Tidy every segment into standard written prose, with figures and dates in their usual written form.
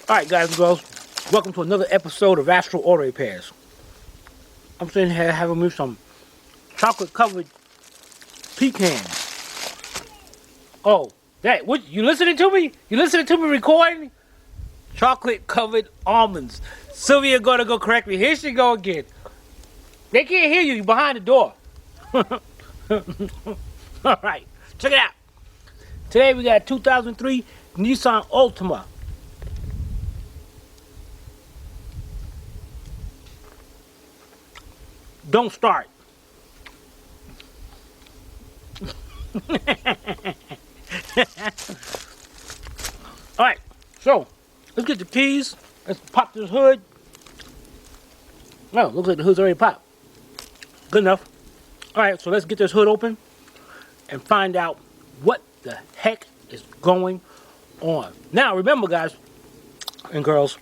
Alright guys and girls, welcome to another episode of Astro Auto Repairs. I'm sitting here having me some chocolate covered pecans. Oh, that, what, you listening to me? You listening to me recording? Chocolate covered almonds. Sylvia gonna go correct me. Here she go again. They can't hear you, you're behind the door. Alright, check it out. Today we got 2003 Nissan Altima. Don't start. Alright, so let's get the keys. Let's pop this hood. Oh, looks like the hood's already popped. Good enough. Alright, so let's get this hood open and find out what the heck is going on. Now, remember guys and girls,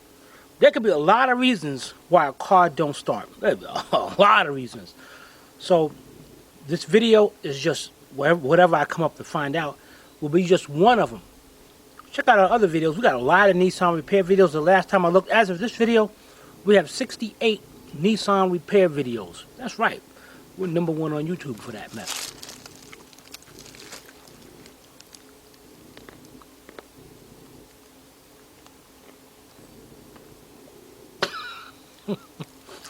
there could be a lot of reasons why a car don't start. There's a lot of reasons. So this video is just whatever I come up to find out will be just one of them. Check out our other videos. We got a lot of Nissan repair videos. The last time I looked, as of this video, we have 68 Nissan repair videos. That's right. We're #1 on YouTube for that mess.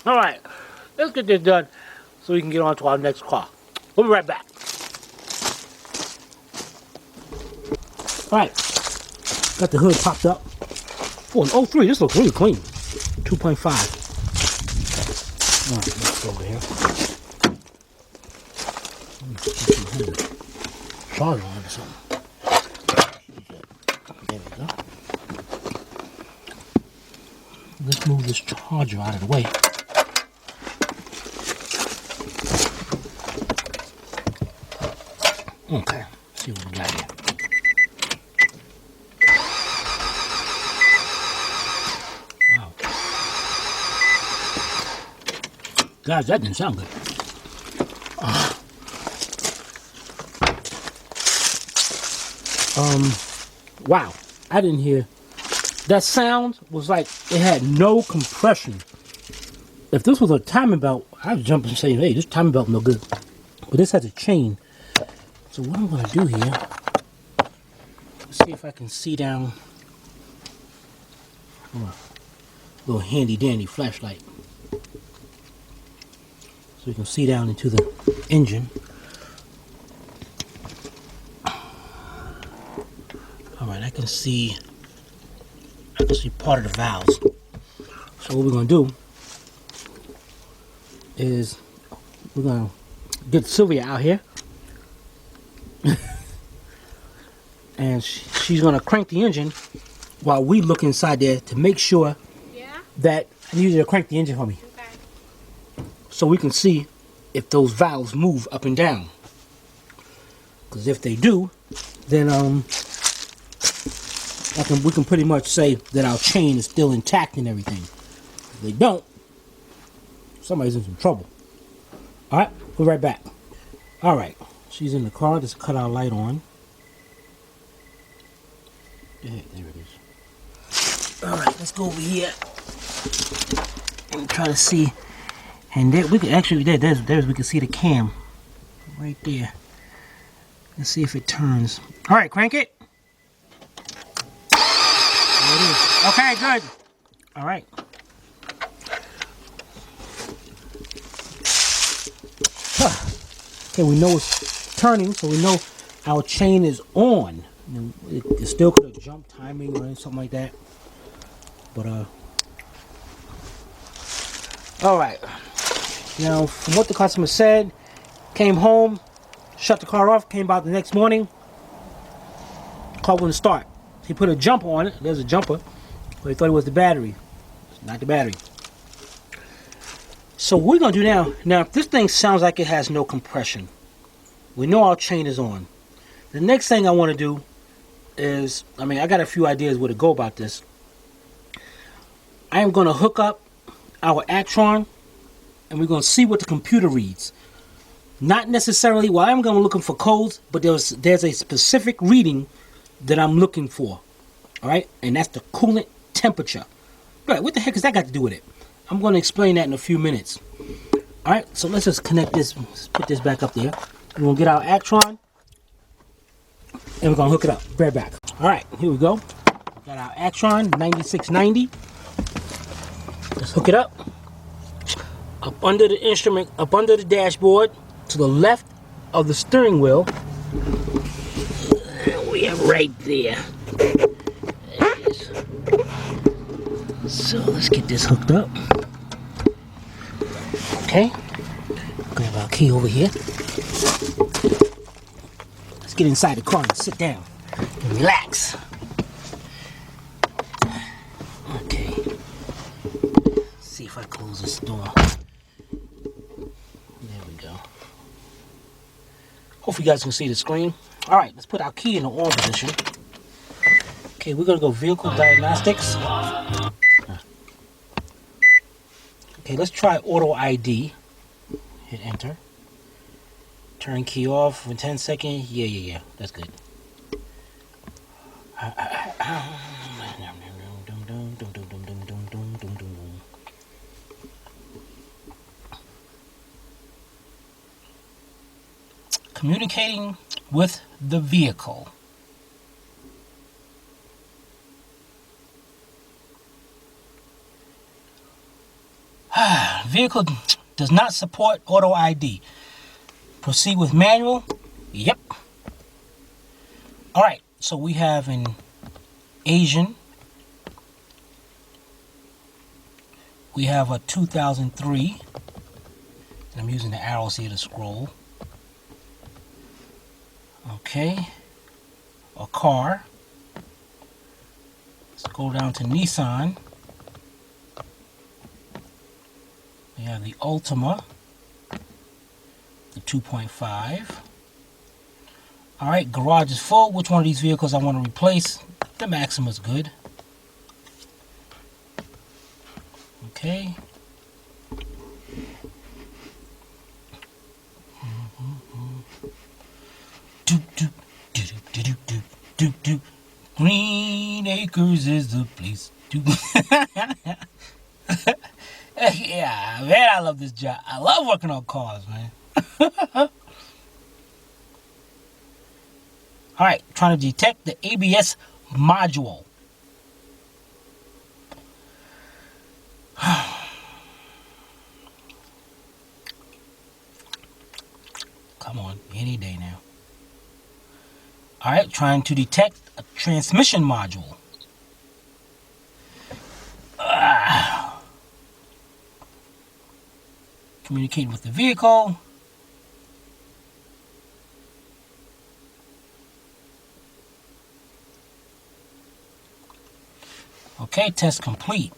Alright, let's get this done so we can get on to our next car. We'll be right back. Alright, got the hood popped up. Oh, an 03, this looks really clean. 2.5. Alright, let's go over here. Charger on it or something. There we go. Let's move this charger out of the way. Okay, let's see what we got here. Wow. Guys, that didn't sound good. Wow, I didn't hear. That sound was like it had no compression. If this was a timing belt, I'd jump and say, hey, this timing belt no good. But this has a chain. So what I'm going to do here, let's see if I can see down a little handy dandy flashlight. So we can see down into the engine. Alright, I can see part of the valves. So what we're going to do is we're going to get Sylvia out here. And she's going to crank the engine while we look inside there to make sure that I need you to crank the engine for me. Okay. So we can see if those valves move up and down. Because if they do, then we can pretty much say that our chain is still intact and everything. If they don't, somebody's in some trouble. Alright, we'll be right back. Alright, she's in the car. Just cut our light on. Yeah, there it is. Alright, let's go over here and try to see. And there we can actually there's we can see the cam right there. Let's see if it turns. Alright, crank it. There it is. Okay, good. Alright. Okay, we know it's turning, so we know our chain is on. It still could have jumped timing or something like that. But alright. Now, from what the customer said, came home, shut the car off, came out the next morning, car wouldn't start. He put a jumper on it. There's a jumper, but he thought it was the battery. It's not the battery. So what we're gonna do now, if this thing sounds like it has no compression, we know our chain is on. The next thing I want to do is, I got a few ideas where to go about this. I am going to hook up our Actron and we're going to see what the computer reads. Not necessarily, well, I'm going to looking for codes, but there's a specific reading that I'm looking for. Alright? And that's the coolant temperature. Right, what the heck has that got to do with it? I'm going to explain that in a few minutes. Alright, so let's just connect this, let's put this back up there. We're going to get our Actron, and we're going to hook it up. Right back. Alright, here we go. Got our Actron 9690. Let's hook it up. Up under the instrument, up under the dashboard, to the left of the steering wheel. We are right there. There it is. So let's get this hooked up. Okay. Grab our key over here. Let's get inside the car and sit down and relax. Okay. Let's see if I close this door. There we go. Hopefully you guys can see the screen. Alright, let's put our key in the on position. Okay, we're going to go vehicle diagnostics. Okay, let's try auto ID. Hit enter. Turn key off in 10 seconds. Yeah. That's good. Communicating with the vehicle. Vehicle does not support auto ID. Proceed with manual. Yep. Alright, so we have an Asian. We have a 2003. I'm using the arrows here to scroll. Okay. A car. Let's go down to Nissan. We have the Altima, the 2.5. Alright, garage is full. Which one of these vehicles I want to replace? The Maxima's good. Okay. Green Acres is the place to Yeah, man, I love this job. I love working on cars, man. Alright, trying to detect the ABS module. Come on, any day now. Alright, trying to detect a transmission module. Communicate with the vehicle. Okay, test complete.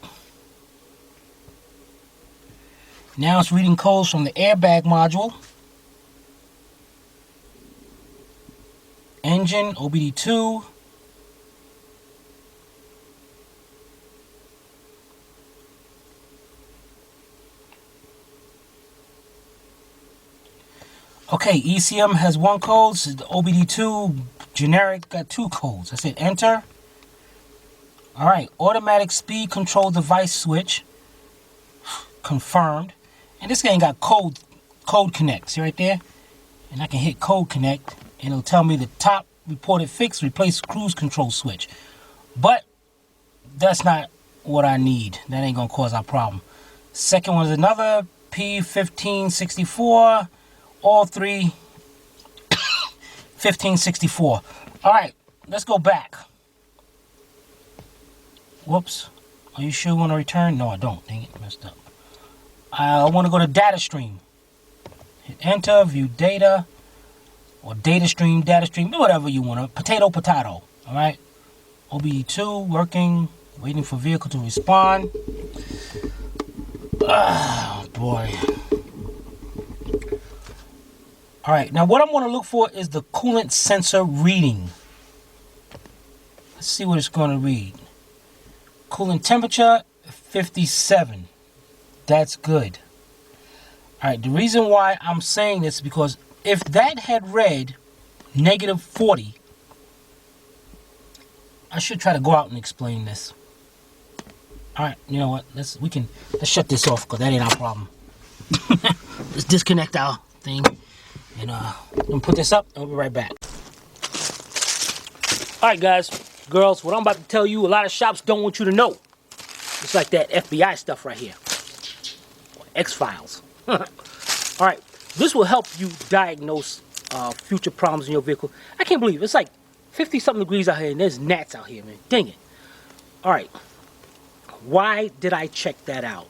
Now it's reading codes from the airbag module. Engine, OBD2. Okay, ECM has 1 code. So the OBD2 generic got 2 codes. I said enter. Alright, automatic speed control device switch. Confirmed. And this thing got code connect. See right there? And I can hit code connect and it'll tell me the top reported fix, replace cruise control switch. But that's not what I need. That ain't gonna cause our problem. Second one is another P1564. All 3 1564. Alright, let's go back. Whoops. Are you sure you want to return? No, I don't. Dang it, messed up. I want to go to data stream. Hit enter, view data, or data stream, whatever you want to. Potato. Alright. OBD2 working, waiting for vehicle to respond. Oh boy. Alright, now what I'm going to look for is the coolant sensor reading. Let's see what it's going to read. Coolant temperature, 57. That's good. Alright, the reason why I'm saying this is because if that had read -40, I should try to go out and explain this. All right, you know what? Let's shut this off because that ain't our problem. Let's disconnect our thing and I'm put this up and we'll be right back. All right, guys, girls, what I'm about to tell you, a lot of shops don't want you to know. It's like that FBI stuff right here, X-Files. All right, this will help you diagnose future problems in your vehicle. I can't believe it. It's like 50-something degrees out here and there's gnats out here, man. Dang it. All right. Why did I check that out?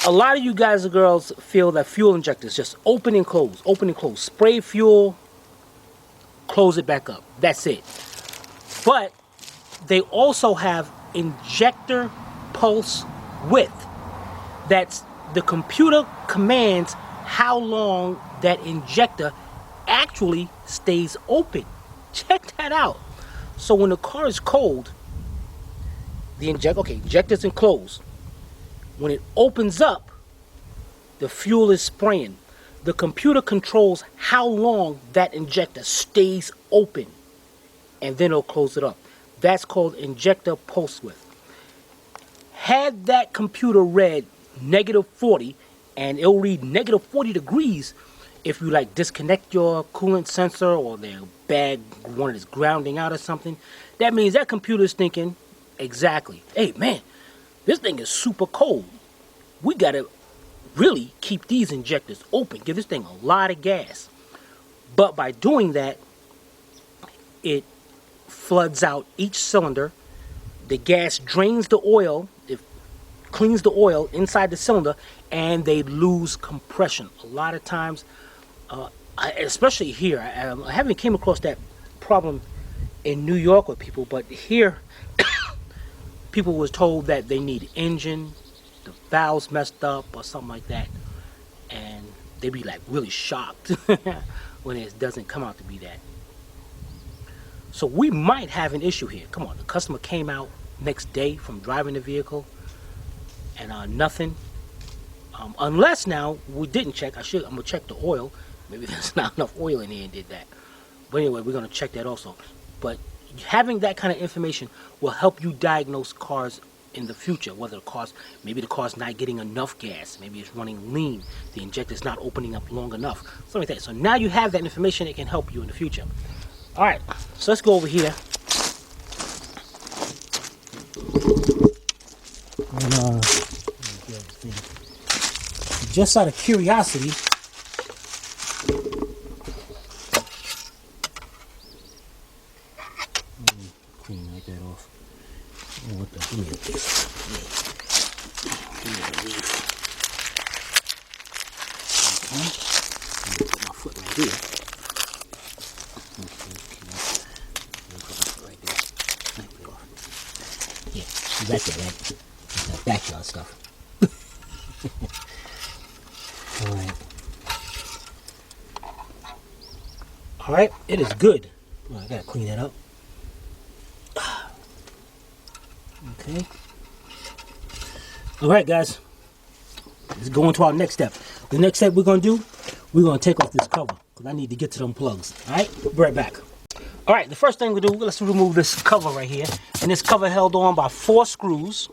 A lot of you guys and girls feel that fuel injectors just open and close, open and close. Spray fuel, close it back up. That's it. But they also have injector pulse width. That's the computer commands how long that injector actually stays open. Check that out. So when the car is cold, the injector's enclosed. When it opens up, the fuel is spraying. The computer controls how long that injector stays open, and then it'll close it up. That's called injector pulse width. Had that computer read -40, and it'll read -40 degrees if you like disconnect your coolant sensor or their bag, one is grounding out or something. That means that computer is thinking, exactly, hey man, this thing is super cold. We gotta really keep these injectors open, give this thing a lot of gas. But by doing that, it floods out each cylinder. The gas drains the oil, it cleans the oil inside the cylinder, and they lose compression. A lot of times, especially here, I haven't came across that problem in New York with people, but here people was told that they need engine, the valves messed up or something like that, and they be like really shocked when it doesn't come out to be that. So we might have an issue here. Come on, the customer came out next day from driving the vehicle and nothing. Unless now we didn't check. I'm gonna check the oil. Maybe there's not enough oil in here and did that. But anyway, we're gonna check that also. But having that kind of information will help you diagnose cars in the future, whether maybe the car's not getting enough gas, maybe it's running lean, the injector's not opening up long enough, something like that. So now you have that information, it can help you in the future. All right, so let's go over here. And, just out of curiosity, clean like that off. Oh, what the hell is this? Give me the leaf. Okay. Put my foot right here. Right there. Yeah, you got that, right? That backyard stuff. Alright. Alright, it is good. Well, I gotta clean that up. Okay. Alright, guys. Let's go into our next step. The next step we're gonna do, we're gonna take off this cover because I need to get to them plugs. Alright, we'll be right back. Alright, the first thing we do, let's remove this cover right here. And this cover held on by 4 screws.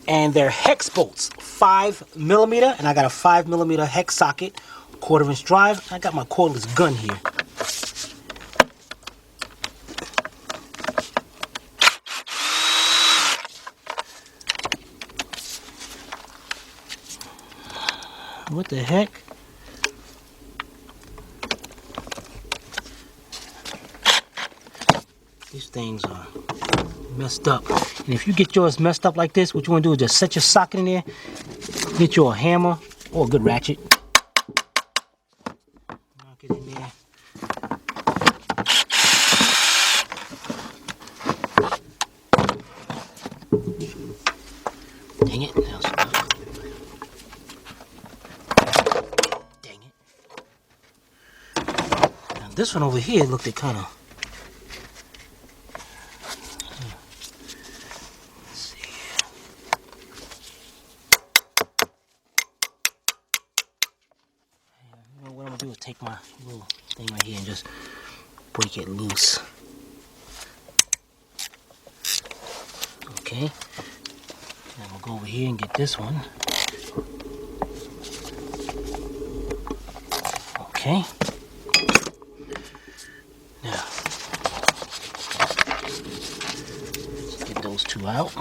And they're hex bolts, 5mm, and I got a 5mm hex socket, 1/4" drive. I got my cordless gun here. What the heck? These things are messed up. And if you get yours messed up like this, what you want to do is just set your socket in there, get you a hammer or a good ratchet. Knock it in there. Dang it. Now stuck. Dang it. Now this one over here looked at kind of. Take my little thing right here and just break it loose. Okay. Then we'll go over here and get this one. Okay. Now, let's get those two out.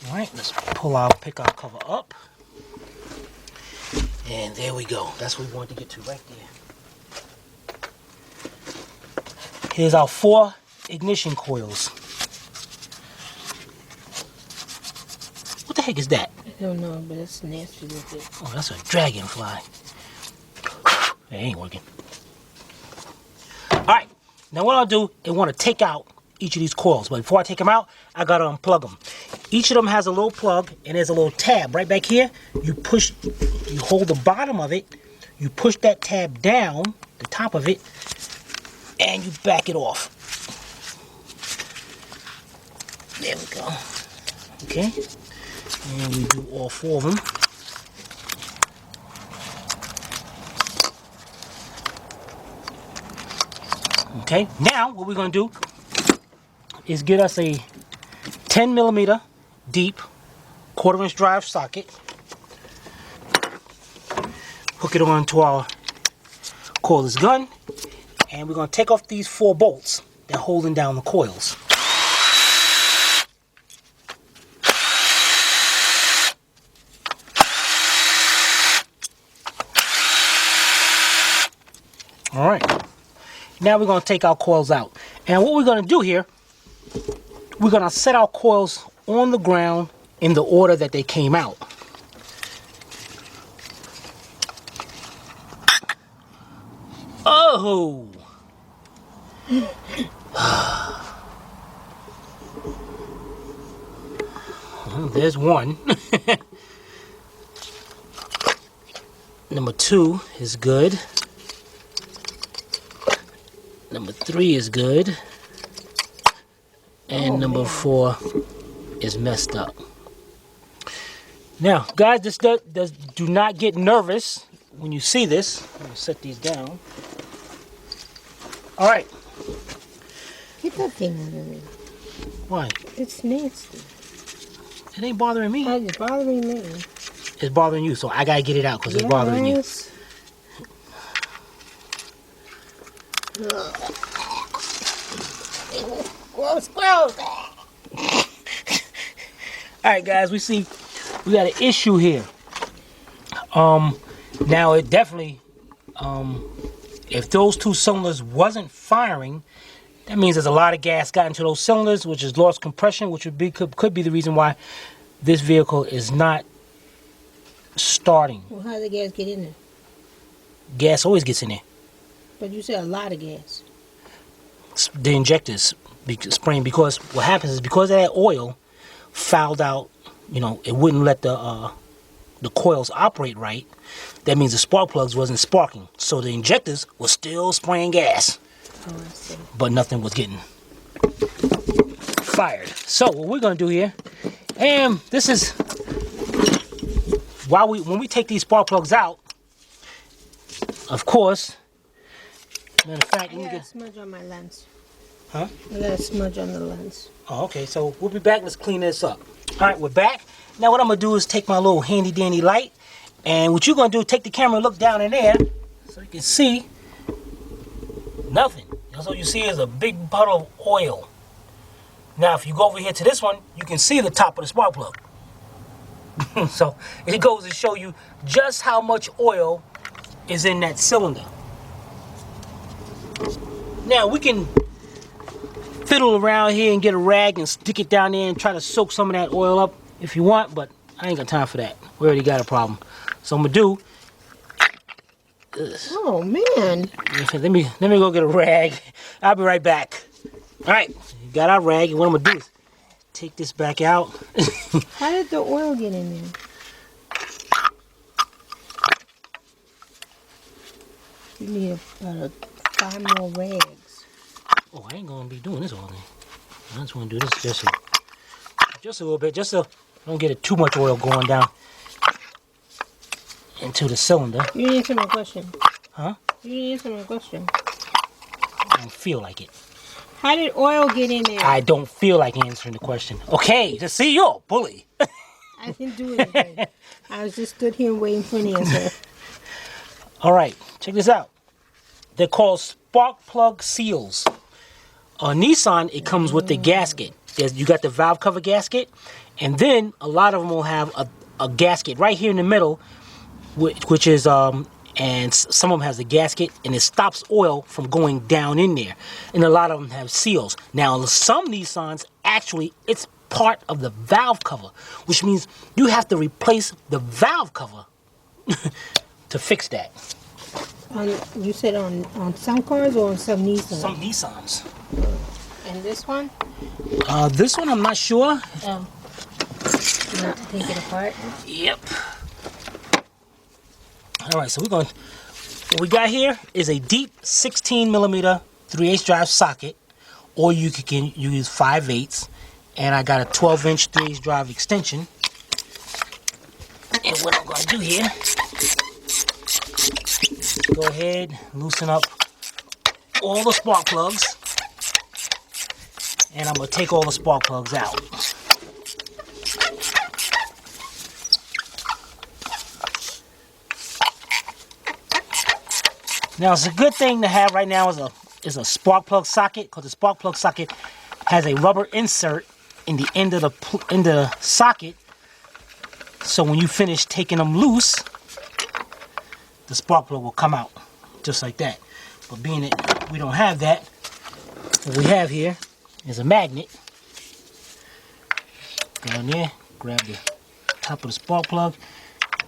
All right, let's pick our cover up. And there we go. That's what we wanted to get to right there. Here's our 4 ignition coils. What the heck is that? I don't know, but it's nasty with it. Oh, that's a dragonfly. It ain't working. Alright, now what I'll do is want to take out each of these coils. But before I take them out, I got to unplug them. Each of them has a little plug and there's a little tab right back here. You hold the bottom of it, you push that tab down, the top of it, and you back it off. There we go. Okay. And we do all 4 of them. Okay, now what we're going to do is get us a 10 millimeter deep 1/4 inch drive socket. Hook it on to our cordless gun. And we're going to take off these 4 bolts that are holding down the coils. All right. Now we're going to take our coils out. And what we're going to do here, we're going to set our coils on the ground in the order that they came out. Oh! There's one. Number 2 is good. Number 3 is good. And number 4 is messed up. Now, guys, do not get nervous when you see this. I'm going to set these down. All right. Get that thing out of there. Why? It's nasty. It ain't bothering me. It's bothering me. It's bothering you, so I got to get it out because it's bothering you. Gross, gross. Alright guys, we see we got an issue here. Now it definitely if those 2 cylinders wasn't firing, that means there's a lot of gas got into those cylinders, which is lost compression, which could be the reason why this vehicle is not starting. Well, how does the gas get in there? Gas always gets in there. But you said a lot of gas. The injectors spraying, because what happens is because of that oil fouled out, it wouldn't let the coils operate right. That means the spark plugs wasn't sparking, so the injectors were still spraying gas. Oh, I see. But nothing was getting fired. So what we're gonna do here, and this is when we take these spark plugs out, of course. Matter of fact, I got a smudge on my lens. Huh? I got a smudge on the lens. Oh, okay. So we'll be back. Let's clean this up. All right, we're back. Now what I'm gonna do is take my little handy dandy light, and what you're gonna do is take the camera and look down in there, so you can see nothing. That's all you see is a big puddle of oil. Now, if you go over here to this one, you can see the top of the spark plug. So it goes to show you just how much oil is in that cylinder. Now we can fiddle around here and get a rag and stick it down there and try to soak some of that oil up if you want, but I ain't got time for that. We already got a problem. So I'm gonna do this. Oh man. Let me go get a rag. I'll be right back. Alright, you got our rag, and what I'm gonna do is take this back out. How did the oil get in there? You need about 5 more rags. Oh, I ain't gonna be doing this all day. I just wanna do this just a little bit, just so I don't get too much oil going down into the cylinder. You didn't answer my question. Huh? You didn't answer my question. I don't feel like it. How did oil get in there? I don't feel like answering the question. Okay, just see, you're a bully. I didn't do anything. I was just stood here waiting for an answer. All right, check this out. They're called spark plug seals. On Nissan, it comes with the gasket. You got the valve cover gasket, and then a lot of them will have a gasket right here in the middle, which is and some of them has a gasket, and it stops oil from going down in there. And a lot of them have seals. Now, some Nissans actually, it's part of the valve cover, which means you have to replace the valve cover to fix that. You said on some cars or on some Nissans? Some Nissans. And this one? This one I'm not sure. Oh. You have to take it apart? Yep. All right, so what we got here is a deep 16 millimeter 3/8 drive socket, or you can use 5/8, and I got a 12-inch 3/8 drive extension. And what I'm gonna do here, go ahead, loosen up all the spark plugs, and I'm gonna take all the spark plugs out. Now, it's a good thing to have right now is a spark plug socket, because the spark plug socket has a rubber insert in the end of the socket. So when you finish taking them loose, the spark plug will come out just like that. But being that we don't have that, what we have here is a magnet. Down there, grab the top of the spark plug,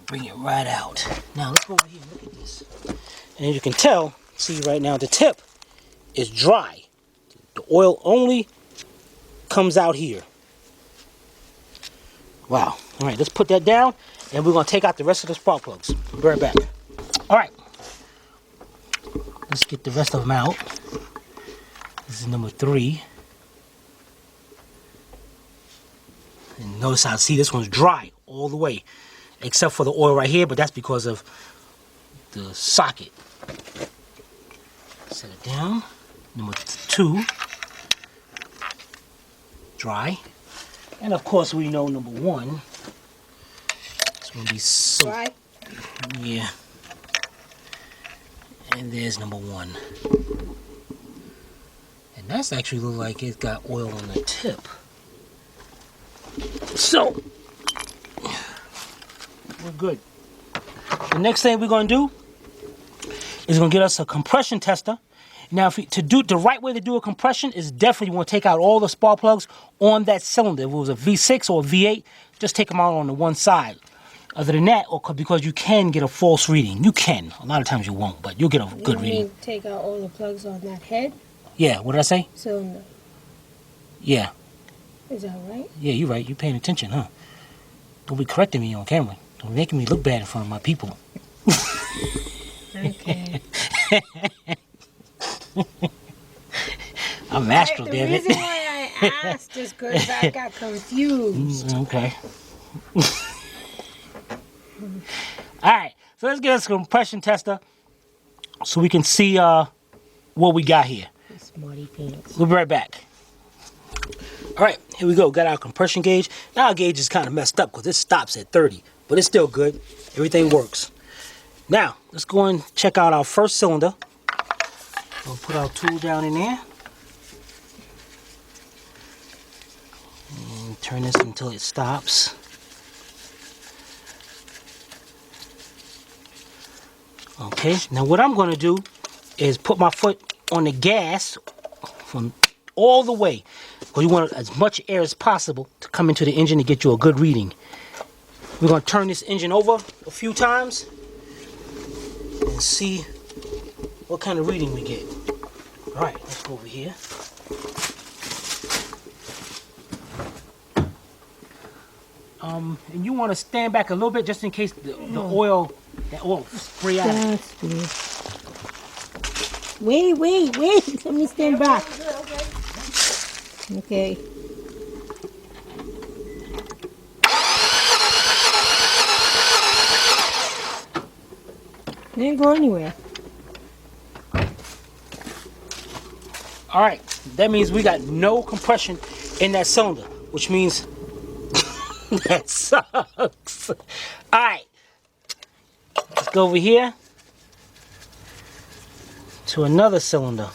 bring it right out. Now let's go over here and look at this. And as you can tell, see right now the tip is dry. The oil only comes out here. Wow. All right, let's put that down, and we're going to take out the rest of the spark plugs. Be right back. All right. Let's get the rest of them out. This is number 3. And notice how, see, this one's dry all the way, except for the oil right here, but that's because of the socket. Set it down. Number 2, dry. And of course we know number 1 is going to be so Dry? Yeah. And there's number 1. And that's actually look like it's got oil on the tip. So we're good. The next thing we're going to do is going to get us a compression tester. Now, the right way to do a compression is definitely you want to take out all the spark plugs on that cylinder. If it was a V6 or a V8, just take them out on the one side. Other than that, because you can get a false reading. You can. A lot of times you won't, but you'll get a good reading. You take out all the plugs on that head? Yeah, what did I say? Cylinder. Yeah. Is that right? Yeah, you're right. You're paying attention, huh? Don't be correcting me on camera. Don't be making me look bad in front of my people. Okay. I'm Astro, damn it. The reason why I asked is because I got confused. Okay. Alright, so let's get us a compression tester so we can see what we got here. Smarty pants. We'll be right back. Alright, here we go. Got our compression gauge. Now our gauge is kind of messed up because it stops at 30, but it's still good. Everything works. Now, let's go and check out our first cylinder. We'll put our tool down in there. And turn this until it stops. Okay, now what I'm going to do is put my foot on the gas from all the way. Because you want as much air as possible to come into the engine to get you a good reading. We're going to turn this engine over a few times and see what kind of reading we get. Alright, let's go over here. And you want to stand back a little bit just in case the oil spray out. That's good. Wait. Let me stand back. Okay. It didn't go anywhere. All right, that means we got no compression in that cylinder, which means that sucks. All right, let's go over here to another cylinder.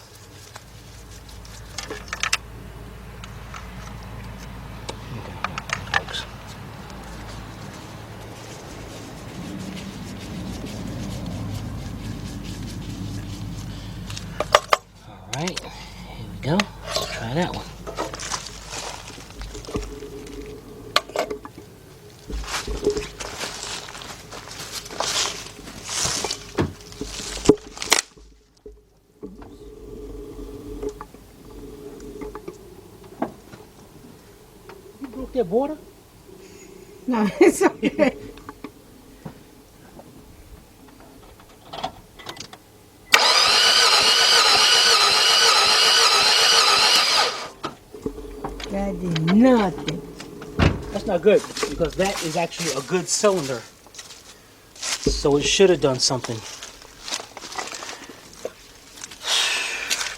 All right, here we go. Let's try that one. You broke that border? No, it's okay. That did nothing. That's not good because that is actually a good cylinder. So it should have done something.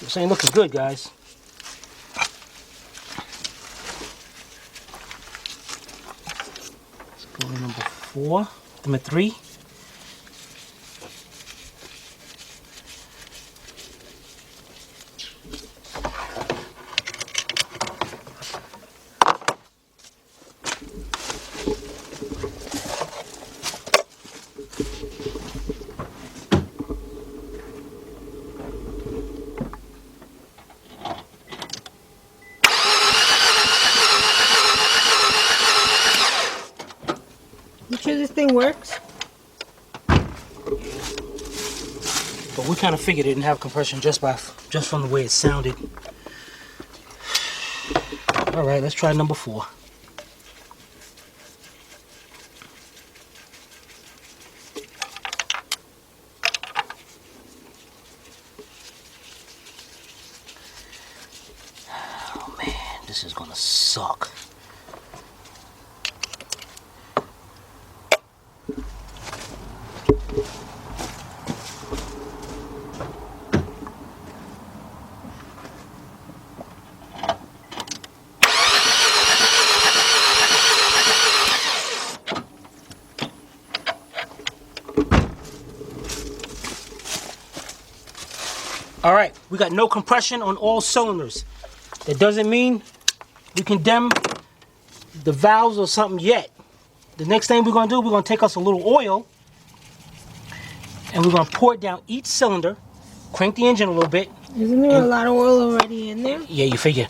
This ain't looking good, guys. Let's go to number 4, number 3. You sure this thing works? But we kind of figured it didn't have compression just from the way it sounded. All right, let's try number 4. Oh man, this is gonna suck. All right, we got no compression on all cylinders. That doesn't mean we condemn the valves or something yet. The next thing we're gonna do, we're gonna take us a little oil and we're gonna pour it down each cylinder, crank the engine a little bit. Isn't there a lot of oil already in there? Yeah, you figure.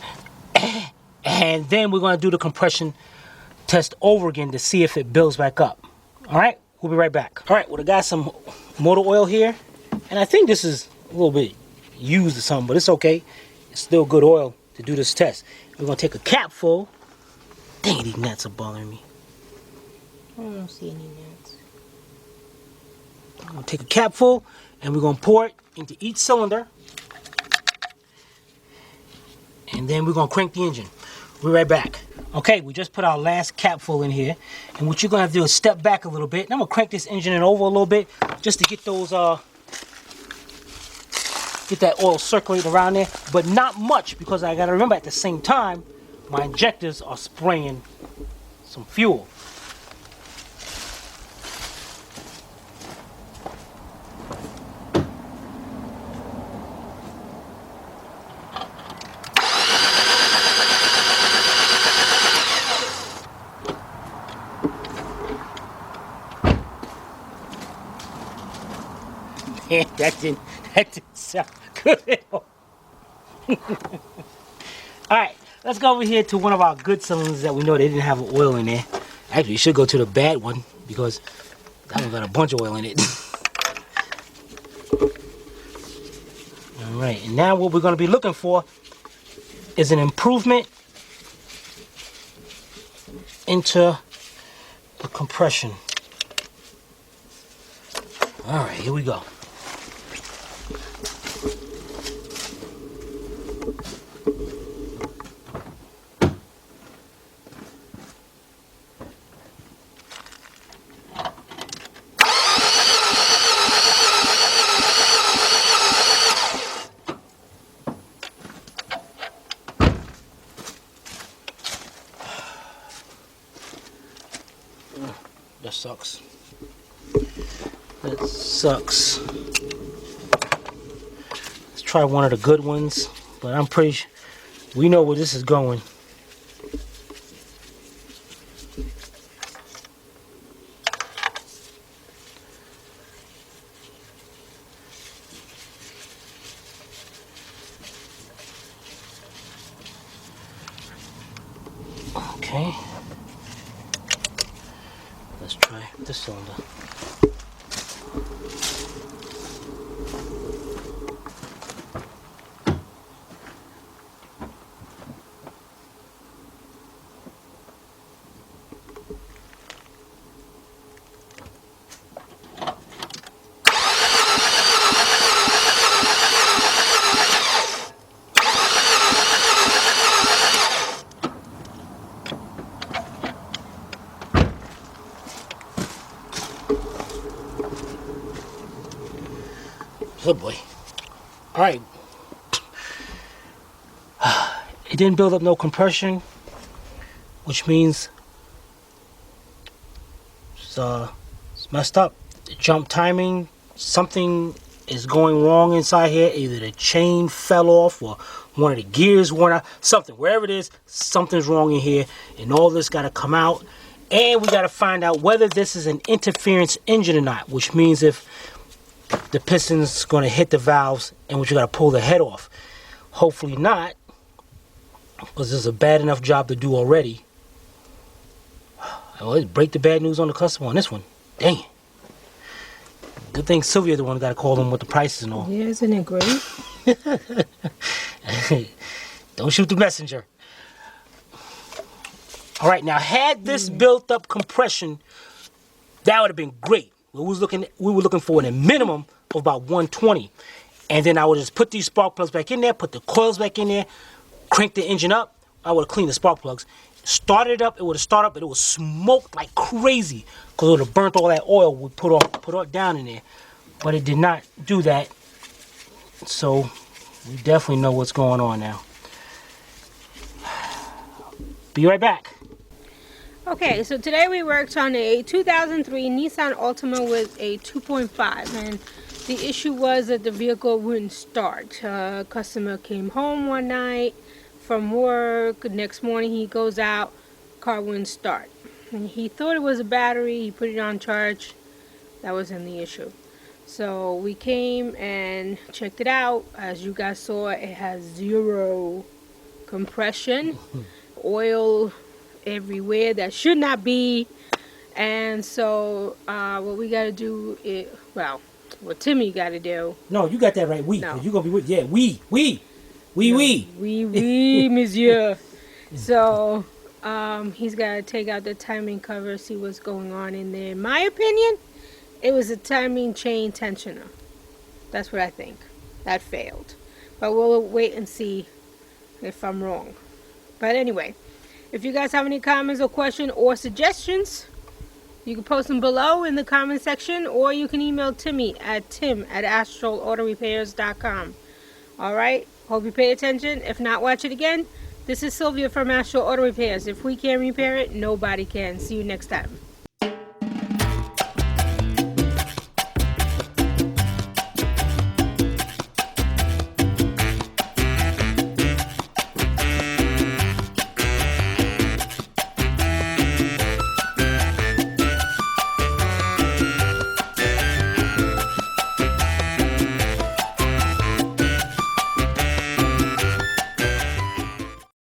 And then we're gonna do the compression test over again to see if it builds back up. All right, we'll be right back. All right, well, I got some motor oil here, and I think this is a little bit used or something, but it's okay. It's still good oil to do this test. We're gonna take a cap full. Dang it, these gnats are bothering me. I don't see any gnats. I'm gonna take a cap full and we're gonna pour it into each cylinder. And then we're gonna crank the engine. We'll be right back. Okay, we just put our last cap full in here. And what you're gonna have to do is step back a little bit. And I'm gonna crank this engine in over a little bit just to get those get that oil circulating around there, but not much because I gotta remember at the same time my injectors are spraying some fuel. Man, that didn't sound good. All right, let's go over here to one of our good cylinders that we know they didn't have oil in there. Actually, you should go to the bad one because that one got a bunch of oil in it. All right, and now what we're going to be looking for is an improvement into the compression. All right, here we go. sucks. That sucks. Let's try one of the good ones, but I'm pretty sure we know where this is going. Okay. Let's try this cylinder. Good boy. All right. It didn't build up no compression, which means it's messed up. The jump timing, something is going wrong inside here. Either the chain fell off or one of the gears worn out. Something, wherever it is, something's wrong in here, and all this got to come out. And we got to find out whether this is an interference engine or not, which means if the piston's going to hit the valves and which you got to pull the head off. Hopefully not, because this is a bad enough job to do already. I always break the bad news on the customer on this one. Dang it. Good thing Sylvia the one got to call them with the prices and all. Yeah, isn't it great? Don't shoot the messenger. All right, now had this built up compression, that would have been great. We were looking for a minimum of about 120. And then I would just put these spark plugs back in there, put the coils back in there, crank the engine up. I would have cleaned the spark plugs. Started it up, it would have started up, but it would smoke like crazy because it would have burnt all that oil we put down in there. But it did not do that. So we definitely know what's going on now. Be right back. Okay, so today we worked on a 2003 Nissan Altima with a 2.5, and the issue was that the vehicle wouldn't start. Customer came home one night from work. Next morning he goes out, car wouldn't start. And he thought it was a battery. He put it on charge. That wasn't the issue. So we came and checked it out. As you guys saw, it has zero compression, oil everywhere that should not be. And so what we got to do is, well, what Timmy got to do. No, you got that right. No. You gonna be with, yeah, we, monsieur. So he's got to take out the timing cover, see what's going on in there. In my opinion, it was a timing chain tensioner. That's what I think. That failed. But we'll wait and see if I'm wrong. But anyway, if you guys have any comments or questions or suggestions, you can post them below in the comment section, or you can email Timmy at tim@astralautorepairs.com. Alright, hope you pay attention. If not, watch it again. This is Sylvia from Astral Auto Repairs. If we can't repair it, nobody can. See you next time.